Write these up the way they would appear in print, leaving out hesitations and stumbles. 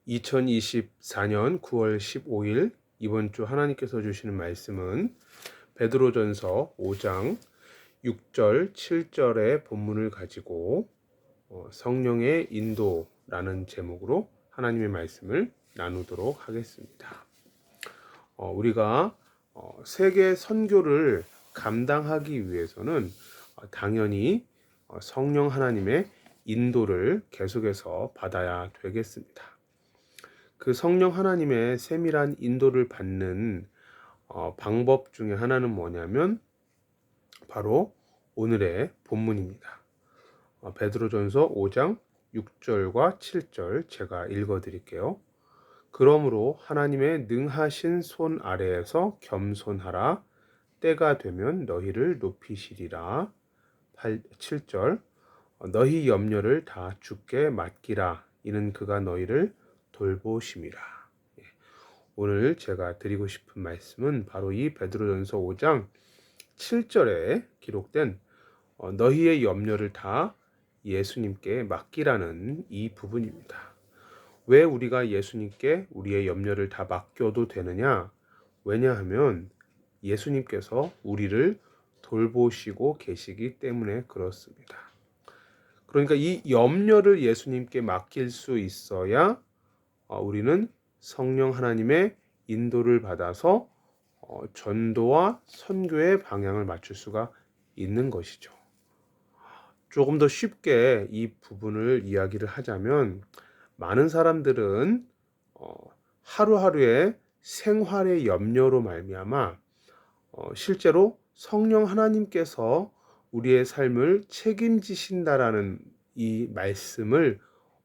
2024년 9월 15일 이번 주 하나님께서 주시는 말씀은 베드로전서 5장 6절, 7절의 본문을 가지고 성령의 인도라는 제목으로 하나님의 말씀을 나누도록 하겠습니다. 우리가 세계 선교를 감당하기 위해서는 당연히 성령 하나님의 인도를 계속해서 받아야 되겠습니다. 그 성령 하나님의 세밀한 인도를 받는 방법 중에 하나는 뭐냐면 바로 오늘의 본문입니다. 베드로전서 5장 6절과 7절 제가 읽어드릴게요. 그러므로 하나님의 능하신 손 아래에서 겸손하라. 때가 되면 너희를 높이시리라. 7절 너희 염려를 다 주께 맡기라. 이는 그가 너희를 돌보심이라. 오늘 제가 드리고 싶은 말씀은 바로 이 베드로전서 5장 7절에 기록된 너희의 염려를 다 예수님께 맡기라는 이 부분입니다. 왜 우리가 예수님께 우리의 염려를 다 맡겨도 되느냐? 왜냐하면 예수님께서 우리를 돌보시고 계시기 때문에 그렇습니다. 그러니까 이 염려를 예수님께 맡길 수 있어야 우리는 성령 하나님의 인도를 받아서 전도와 선교의 방향을 맞출 수가 있는 것이죠. 조금 더 쉽게 이 부분을 이야기를 하자면 많은 사람들은 하루하루의 생활의 염려로 말미암아 실제로 성령 하나님께서 우리의 삶을 책임지신다라는 이 말씀을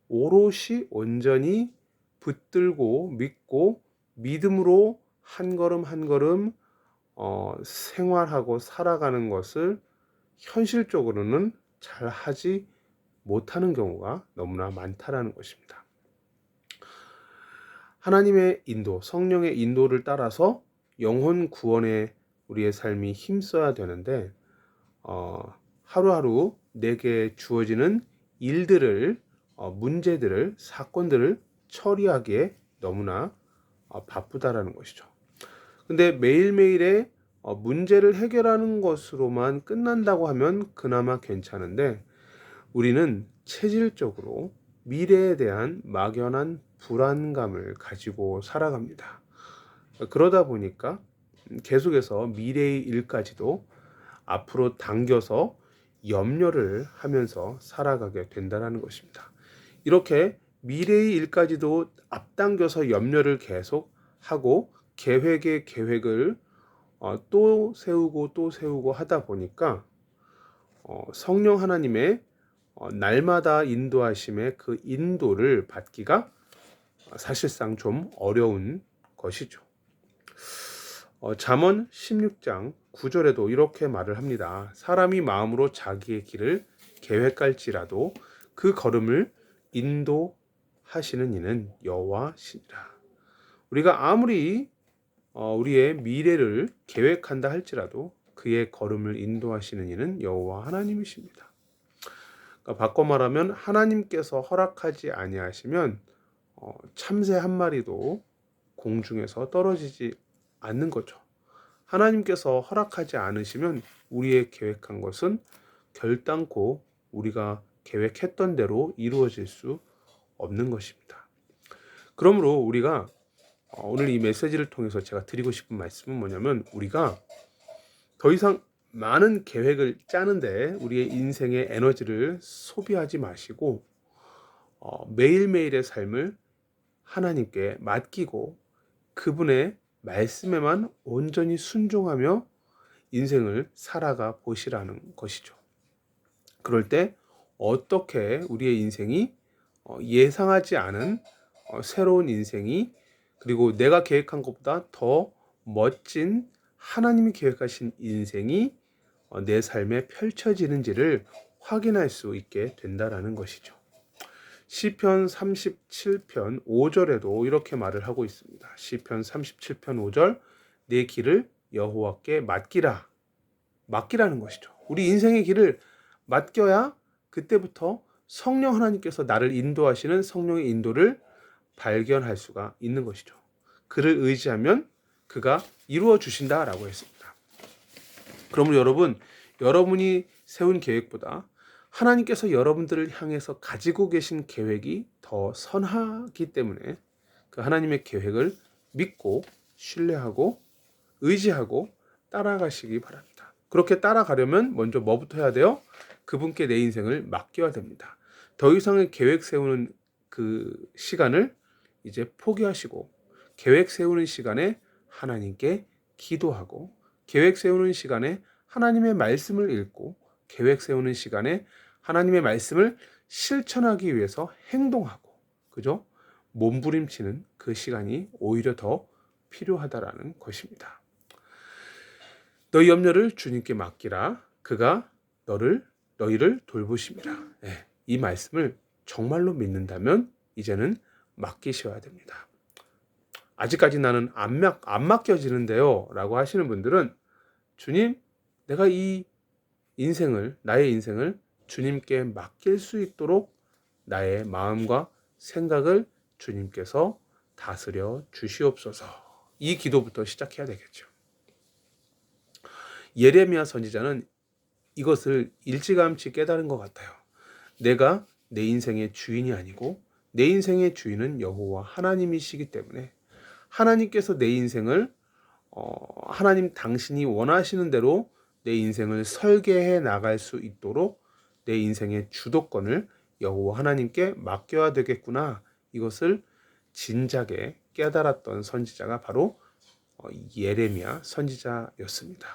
오롯이 온전히 붙들고 믿고 믿음으로 한 걸음 한 걸음 생활하고 살아가는 것을 현실적으로는 잘 하지 못하는 경우가 너무나 많다라는 것입니다. 하나님의 인도, 성령의 인도를 따라서 영혼 구원에 우리의 삶이 힘써야 되는데 하루하루 내게 주어지는 일들을 문제들을 사건들을 처리하기에 너무나 바쁘다라는 것이죠. 근데 매일매일의 문제를 해결하는 것으로만 끝난다고 하면 그나마 괜찮은데 우리는 체질적으로 미래에 대한 막연한 불안감을 가지고 살아갑니다. 그러다 보니까 계속해서 미래의 일까지도 앞으로 당겨서 염려를 하면서 살아가게 된다는 것입니다. 이렇게 미래의 일까지도 앞당겨서 염려를 계속 하고 계획의 계획을 또 세우고 또 세우고 하다 보니까 성령 하나님의 날마다 인도하심의 그 인도를 받기가 사실상 좀 어려운 것이죠. 잠언 16장 9절에도 이렇게 말을 합니다. 사람이 마음으로 자기의 길을 계획할지라도 그 걸음을 인도하시는 이는 여호와시니라. 우리가 아무리 우리의 미래를 계획한다 할지라도 그의 걸음을 인도하시는 이는 여호와 하나님이십니다. 그러니까 바꿔 말하면 하나님께서 허락하지 아니하시면 참새 한 마리도 공중에서 떨어지지 않는 거죠. 하나님께서 허락하지 않으시면 우리의 계획한 것은 결단코 우리가 계획했던 대로 이루어질 수 없는 것입니다. 그러므로 우리가 오늘 이 메시지를 통해서 제가 드리고 싶은 말씀은 뭐냐면 우리가 더 이상 많은 계획을 짜는데 우리의 인생의 에너지를 소비하지 마시고 매일매일의 삶을 하나님께 맡기고 그분의 말씀에만 온전히 순종하며 인생을 살아가 보시라는 것이죠. 그럴 때 어떻게 우리의 인생이 예상하지 않은 새로운 인생이 그리고 내가 계획한 것보다 더 멋진 하나님이 계획하신 인생이 내 삶에 펼쳐지는지를 확인할 수 있게 된다라는 것이죠. 시편 37편 5절에도 이렇게 말을 하고 있습니다. 시편 37편 5절 내 길을 여호와께 맡기라는 것이죠. 우리 인생의 길을 맡겨야 그때부터 성령 하나님께서 나를 인도하시는 성령의 인도를 발견할 수가 있는 것이죠. 그를 의지하면 그가 이루어 주신다라고 했습니다. 그러므로 여러분이 세운 계획보다 하나님께서 여러분들을 향해서 가지고 계신 계획이 더 선하기 때문에 그 하나님의 계획을 믿고 신뢰하고 의지하고 따라가시기 바랍니다. 그렇게 따라가려면 먼저 뭐부터 해야 돼요? 그분께 내 인생을 맡겨야 됩니다. 더 이상의 계획 세우는 그 시간을 이제 포기하시고 계획 세우는 시간에 하나님께 기도하고 계획 세우는 시간에 하나님의 말씀을 읽고 계획 세우는 시간에 하나님의 말씀을 실천하기 위해서 행동하고 그죠? 몸부림치는 그 시간이 오히려 더 필요하다라는 것입니다. 너희 염려를 주님께 맡기라. 그가 너희를 돌보심이라. 네, 이 말씀을 정말로 믿는다면 이제는 맡기셔야 됩니다. 아직까지 나는 안 맡겨지는데요 라고 하시는 분들은 주님, 내가 나의 인생을 주님께 맡길 수 있도록 나의 마음과 생각을 주님께서 다스려 주시옵소서. 이 기도부터 시작해야 되겠죠. 예레미야 선지자는 이것을 일찌감치 깨달은 것 같아요. 내가 내 인생의 주인이 아니고 내 인생의 주인은 여호와 하나님이시기 때문에 하나님께서 내 인생을 하나님 당신이 원하시는 대로 내 인생을 설계해 나갈 수 있도록 내 인생의 주도권을 여호와 하나님께 맡겨야 되겠구나. 이것을 진작에 깨달았던 선지자가 바로 예레미야 선지자였습니다.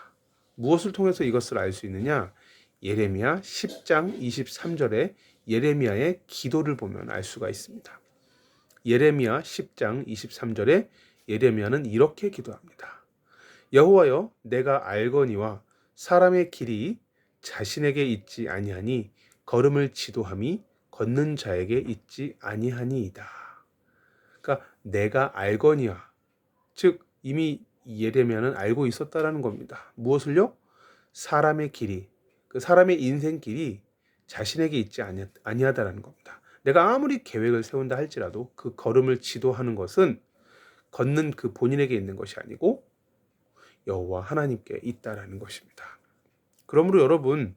무엇을 통해서 이것을 알 수 있느냐? 예레미야 10장 23절에 예레미야의 기도를 보면 알 수가 있습니다. 예레미야 10장 23절에 예레미야는 이렇게 기도합니다. 여호와여, 내가 알거니와 사람의 길이 자신에게 있지 아니하니 걸음을 지도함이 걷는 자에게 있지 아니하니이다. 그러니까 내가 알거니와, 즉 이미 예레미야는 알고 있었다라는 겁니다. 무엇을요? 사람의 길이, 그 사람의 인생길이 자신에게 있지 아니하다라는 겁니다. 내가 아무리 계획을 세운다 할지라도 그 걸음을 지도하는 것은 걷는 그 본인에게 있는 것이 아니고 여호와 하나님께 있다라는 것입니다. 그러므로 여러분,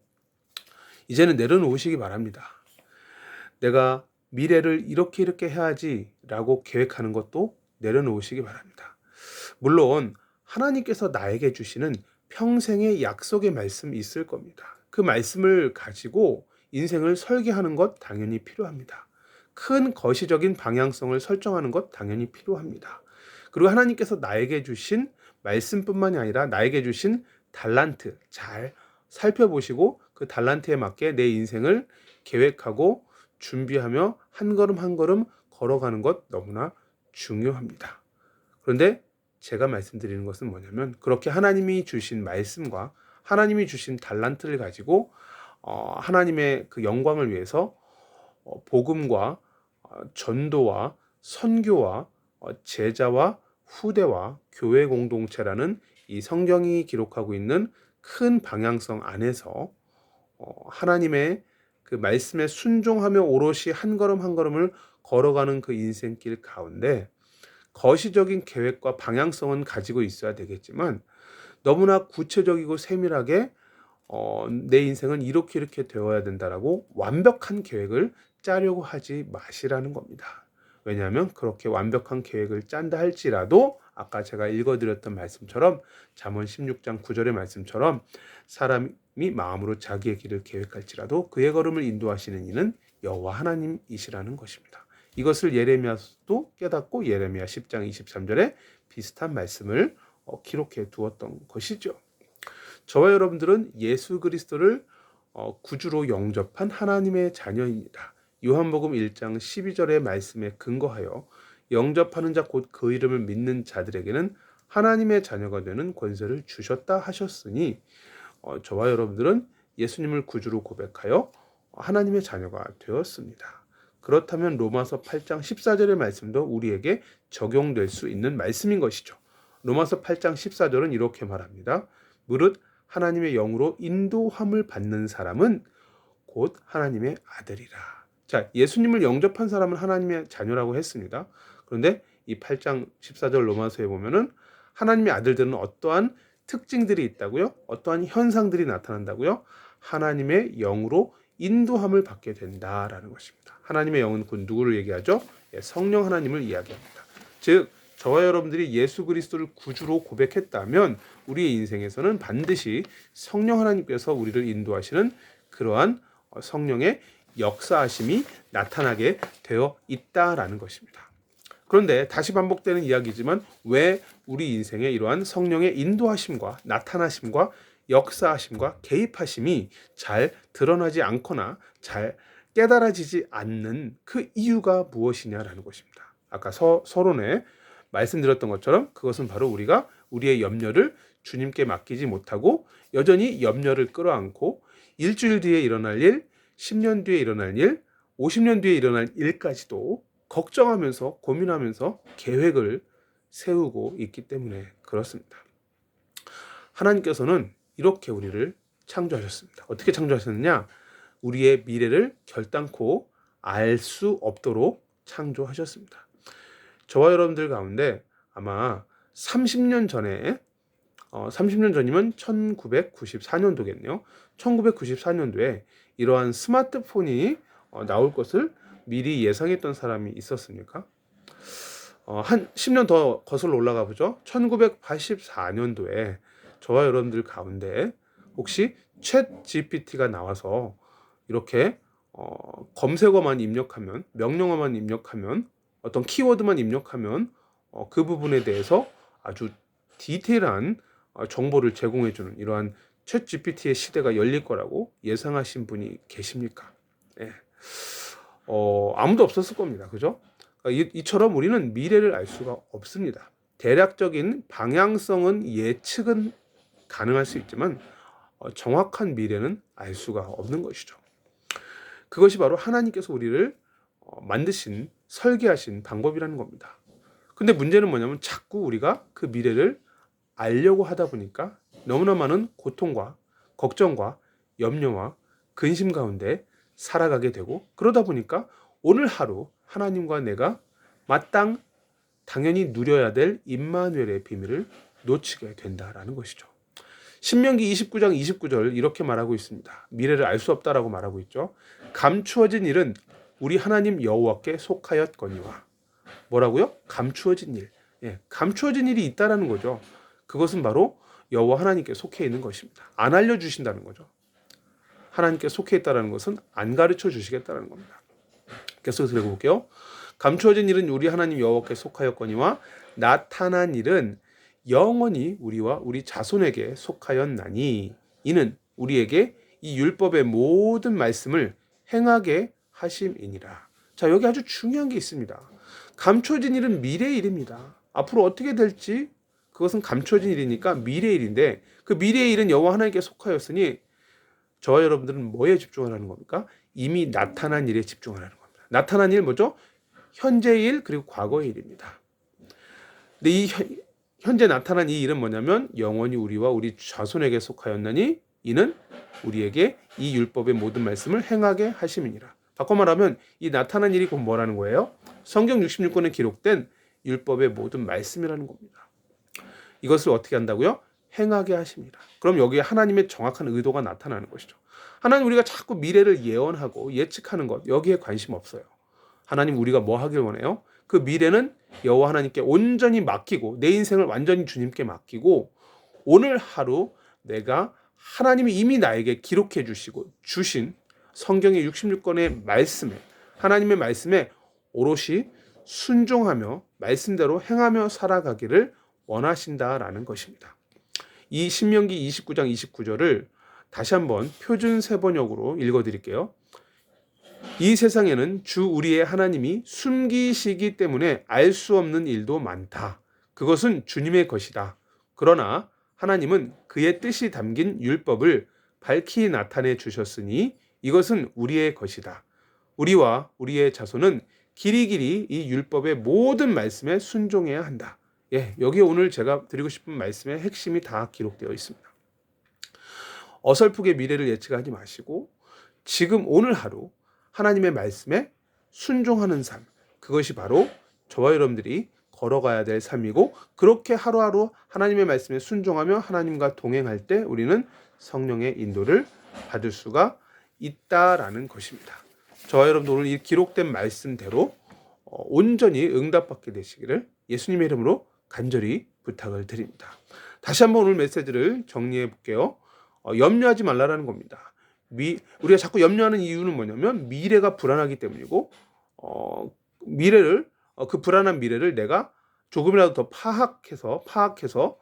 이제는 내려놓으시기 바랍니다. 내가 미래를 이렇게 해야지 라고 계획하는 것도 내려놓으시기 바랍니다. 물론 하나님께서 나에게 주시는 평생의 약속의 말씀이 있을 겁니다. 그 말씀을 가지고 인생을 설계하는 것 당연히 필요합니다. 큰 거시적인 방향성을 설정하는 것 당연히 필요합니다. 그리고 하나님께서 나에게 주신 말씀뿐만이 아니라 나에게 주신 달란트 잘 살펴보시고 그 달란트에 맞게 내 인생을 계획하고 준비하며 한 걸음 한 걸음 걸어가는 것 너무나 중요합니다. 그런데 제가 말씀드리는 것은 뭐냐면 그렇게 하나님이 주신 말씀과 하나님이 주신 달란트를 가지고 하나님의 그 영광을 위해서 복음과 전도와 선교와 제자와 후대와 교회 공동체라는 이 성경이 기록하고 있는 큰 방향성 안에서 하나님의 그 말씀에 순종하며 오롯이 한 걸음 한 걸음을 걸어가는 그 인생길 가운데 거시적인 계획과 방향성은 가지고 있어야 되겠지만 너무나 구체적이고 세밀하게 내 인생은 이렇게 되어야 된다라고 완벽한 계획을 짜려고 하지 마시라는 겁니다. 왜냐하면 그렇게 완벽한 계획을 짠다 할지라도 아까 제가 읽어드렸던 말씀처럼 잠언 16장 9절의 말씀처럼 사람이 마음으로 자기의 길을 계획할지라도 그의 걸음을 인도하시는 이는 여호와 하나님이시라는 것입니다. 이것을 예레미야도 깨닫고 예레미야 10장 23절에 비슷한 말씀을 기록해 두었던 것이죠. 저와 여러분들은 예수 그리스도를 구주로 영접한 하나님의 자녀입니다. 요한복음 1장 12절의 말씀에 근거하여 영접하는 자 곧 그 이름을 믿는 자들에게는 하나님의 자녀가 되는 권세를 주셨다 하셨으니 저와 여러분들은 예수님을 구주로 고백하여 하나님의 자녀가 되었습니다. 그렇다면 로마서 8장 14절의 말씀도 우리에게 적용될 수 있는 말씀인 것이죠. 로마서 8장 14절은 이렇게 말합니다. 무릇 하나님의 영으로 인도함을 받는 사람은 곧 하나님의 아들이라. 자, 예수님을 영접한 사람은 하나님의 자녀라고 했습니다. 그런데 이 8장 14절 로마서에 보면은 하나님의 아들들은 어떠한 특징들이 있다고요? 어떠한 현상들이 나타난다고요? 하나님의 영으로 인도함을 받게 된다라는 것입니다. 하나님의 영은 곧 누구를 얘기하죠? 성령 하나님을 이야기합니다. 즉 저와 여러분들이 예수 그리스도를 구주로 고백했다면 우리의 인생에서는 반드시 성령 하나님께서 우리를 인도하시는 그러한 성령의 역사하심이 나타나게 되어 있다라는 것입니다. 그런데 다시 반복되는 이야기지만 왜 우리 인생에 이러한 성령의 인도하심과 나타나심과 역사하심과 개입하심이 잘 드러나지 않거나 잘 깨달아지지 않는 그 이유가 무엇이냐라는 것입니다. 아까 서론에 말씀드렸던 것처럼 그것은 바로 우리가 우리의 염려를 주님께 맡기지 못하고 여전히 염려를 끌어안고 일주일 뒤에 일어날 일, 10년 뒤에 일어날 일, 50년 뒤에 일어날 일까지도 걱정하면서 고민하면서 계획을 세우고 있기 때문에 그렇습니다. 하나님께서는 이렇게 우리를 창조하셨습니다. 어떻게 창조하셨느냐? 우리의 미래를 결단코 알 수 없도록 창조하셨습니다. 저와 여러분들 가운데 아마 30년 전에 30년 전이면 1994년도겠네요. 1994년도에 이러한 스마트폰이 나올 것을 미리 예상했던 사람이 있었습니까? 한 10년 더 거슬러 올라가 보죠. 1984년도에 저와 여러분들 가운데 혹시 챗 GPT가 나와서 이렇게 검색어만 입력하면, 명령어만 입력하면, 어떤 키워드만 입력하면 그 부분에 대해서 아주 디테일한 정보를 제공해주는 이러한 챗 GPT의 시대가 열릴 거라고 예상하신 분이 계십니까? 네. 아무도 없었을 겁니다. 그죠? 이처럼 우리는 미래를 알 수가 없습니다. 대략적인 방향성은 예측은 가능할 수 있지만 정확한 미래는 알 수가 없는 것이죠. 그것이 바로 하나님께서 우리를 만드신, 설계하신 방법이라는 겁니다. 근데 문제는 뭐냐면 자꾸 우리가 그 미래를 알려고 하다 보니까 너무나 많은 고통과 걱정과 염려와 근심 가운데 살아가게 되고, 그러다 보니까 오늘 하루 하나님과 내가 당연히 누려야 될 임마누엘의 비밀을 놓치게 된다라는 것이죠. 신명기 29장 29절 이렇게 말하고 있습니다. 미래를 알 수 없다라고 말하고 있죠. 감추어진 일은 우리 하나님 여호와께 속하였거니와. 뭐라고요? 감추어진 일. 감추어진 일이 있다라는 거죠. 그것은 바로 여호와 하나님께 속해 있는 것입니다. 안 알려주신다는 거죠. 하나님께 속해 있다는 것은 안 가르쳐 주시겠다는 겁니다. 계속해서 읽어볼게요. 감추어진 일은 우리 하나님 여호와께 속하였거니와 나타난 일은 영원히 우리와 우리 자손에게 속하였나니 이는 우리에게 이 율법의 모든 말씀을 행하게 하심이니라. 자, 여기 아주 중요한 게 있습니다. 감춰진 일은 미래의 일입니다. 앞으로 어떻게 될지 그것은 감춰진 일이니까 미래의 일인데, 그 미래의 일은 여호와 하나님께 속하였으니 저와 여러분들은 뭐에 집중하라는 겁니까? 이미 나타난 일에 집중하라는 겁니다. 나타난 일 뭐죠? 현재의 일 그리고 과거의 일입니다. 근데 이 현재 나타난 이 일은 뭐냐면 영원히 우리와 우리 자손에게 속하였나니 이는 우리에게 이 율법의 모든 말씀을 행하게 하심이니라. 바꿔 말하면 이 나타난 일이 곧 뭐라는 거예요? 성경 66권에 기록된 율법의 모든 말씀이라는 겁니다. 이것을 어떻게 한다고요? 행하게 하십니다. 그럼 여기에 하나님의 정확한 의도가 나타나는 것이죠. 하나님, 우리가 자꾸 미래를 예언하고 예측하는 것, 여기에 관심 없어요. 하나님, 우리가 뭐 하길 원해요? 그 미래는 여호와 하나님께 온전히 맡기고 내 인생을 완전히 주님께 맡기고 오늘 하루 내가 하나님이 이미 나에게 기록해 주시고 주신 성경의 66권의 말씀에, 하나님의 말씀에 오롯이 순종하며 말씀대로 행하며 살아가기를 원하신다라는 것입니다. 이 신명기 29장 29절을 다시 한번 표준 세번역으로 읽어드릴게요. 이 세상에는 주 우리의 하나님이 숨기시기 때문에 알 수 없는 일도 많다. 그것은 주님의 것이다. 그러나 하나님은 그의 뜻이 담긴 율법을 밝히 나타내 주셨으니 이것은 우리의 것이다. 우리와 우리의 자손은 길이길이 이 율법의 모든 말씀에 순종해야 한다. 여기에 오늘 제가 드리고 싶은 말씀의 핵심이 다 기록되어 있습니다. 어설프게 미래를 예측하지 마시고 지금 오늘 하루 하나님의 말씀에 순종하는 삶, 그것이 바로 저와 여러분들이 걸어가야 될 삶이고, 그렇게 하루하루 하나님의 말씀에 순종하며 하나님과 동행할 때 우리는 성령의 인도를 받을 수가 있다라는 것입니다. 저와 여러분들 오늘 이 기록된 말씀대로 온전히 응답받게 되시기를 예수님의 이름으로 간절히 부탁을 드립니다. 다시 한번 오늘 메시지를 정리해 볼게요. 염려하지 말라라는 겁니다. 우리가 자꾸 염려하는 이유는 뭐냐면 미래가 불안하기 때문이고, 미래를 그 불안한 미래를 내가 조금이라도 더 파악해서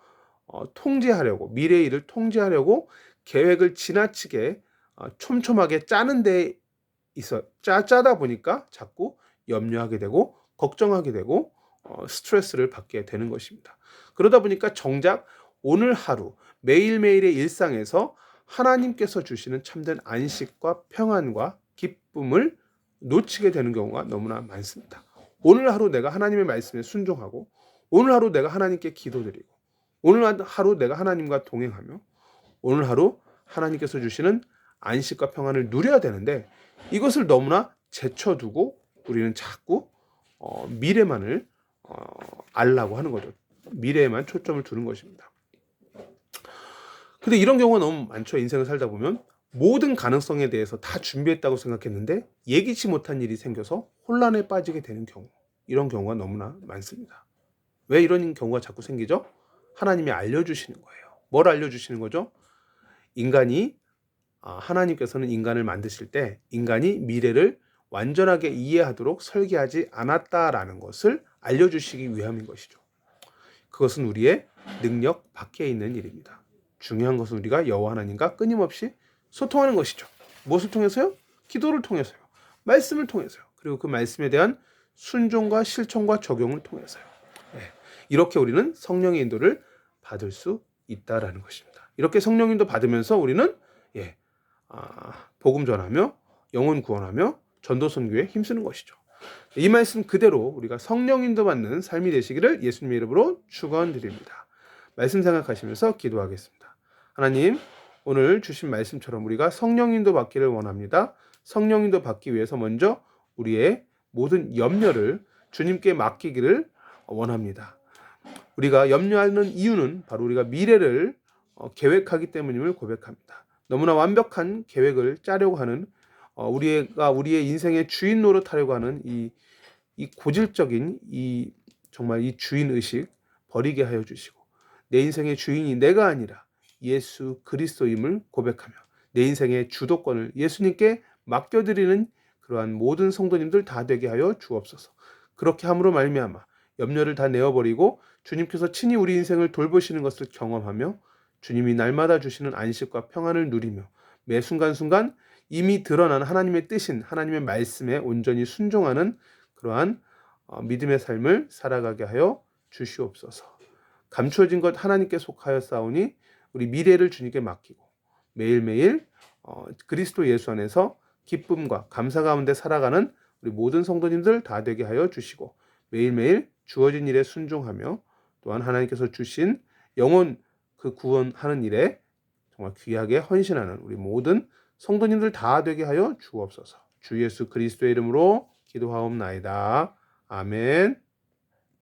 통제하려고, 미래의 일을 통제하려고 계획을 지나치게 촘촘하게 짜는 데 있어 짜다 보니까 자꾸 염려하게 되고 걱정하게 되고 스트레스를 받게 되는 것입니다. 그러다 보니까 정작 오늘 하루 매일매일의 일상에서 하나님께서 주시는 참된 안식과 평안과 기쁨을 놓치게 되는 경우가 너무나 많습니다. 오늘 하루 내가 하나님의 말씀에 순종하고, 오늘 하루 내가 하나님께 기도드리고, 오늘 하루 내가 하나님과 동행하며, 오늘 하루 하나님께서 주시는 안식과 평안을 누려야 되는데, 이것을 너무나 제쳐두고 우리는 자꾸 미래만을 알라고 하는 거죠. 미래에만 초점을 두는 것입니다. 근데 이런 경우가 너무 많죠. 인생을 살다 보면 모든 가능성에 대해서 다 준비했다고 생각했는데 예기치 못한 일이 생겨서 혼란에 빠지게 되는 경우, 이런 경우가 너무나 많습니다. 왜 이런 경우가 자꾸 생기죠? 하나님이 알려주시는 거예요. 뭘 알려주시는 거죠? 하나님께서는 인간을 만드실 때 인간이 미래를 완전하게 이해하도록 설계하지 않았다라는 것을 알려주시기 위함인 것이죠. 그것은 우리의 능력 밖에 있는 일입니다. 중요한 것은 우리가 여호와 하나님과 끊임없이 소통하는 것이죠. 무엇을 통해서요? 기도를 통해서요. 말씀을 통해서요. 그리고 그 말씀에 대한 순종과 실천과 적용을 통해서요. 이렇게 우리는 성령의 인도를 받을 수 있다라는 것입니다. 이렇게 성령 인도 받으면서 우리는 복음 전하며 영혼 구원하며 전도 선교에 힘쓰는 것이죠. 이 말씀 그대로 우리가 성령 인도 받는 삶이 되시기를 예수님의 이름으로 축원드립니다. 말씀 생각하시면서 기도하겠습니다. 하나님, 오늘 주신 말씀처럼 우리가 성령 인도 받기를 원합니다. 성령 인도 받기 위해서 먼저 우리의 모든 염려를 주님께 맡기기를 원합니다. 우리가 염려하는 이유는 바로 우리가 미래를 계획하기 때문임을 고백합니다. 너무나 완벽한 계획을 짜려고 하는, 우리의 인생의 주인 노릇하려고 하는 이 고질적인 정말 이 주인 의식 버리게 하여 주시고, 내 인생의 주인이 내가 아니라 예수 그리스도임을 고백하며 내 인생의 주도권을 예수님께 맡겨드리는 그러한 모든 성도님들 다 되게 하여 주옵소서. 그렇게 함으로 말미암아 염려를 다 내어버리고 주님께서 친히 우리 인생을 돌보시는 것을 경험하며 주님이 날마다 주시는 안식과 평안을 누리며 매 순간순간 이미 드러난 하나님의 뜻인 하나님의 말씀에 온전히 순종하는 그러한 믿음의 삶을 살아가게 하여 주시옵소서. 감추어진 것 하나님께 속하여 싸우니 우리 미래를 주님께 맡기고 매일매일 그리스도 예수 안에서 기쁨과 감사 가운데 살아가는 우리 모든 성도님들 다 되게 하여 주시고, 매일매일 주어진 일에 순종하며 또한 하나님께서 주신 영혼 그 구원하는 일에 정말 귀하게 헌신하는 우리 모든 성도님들 다 되게 하여 주옵소서. 주 예수 그리스도의 이름으로 기도하옵나이다. 아멘.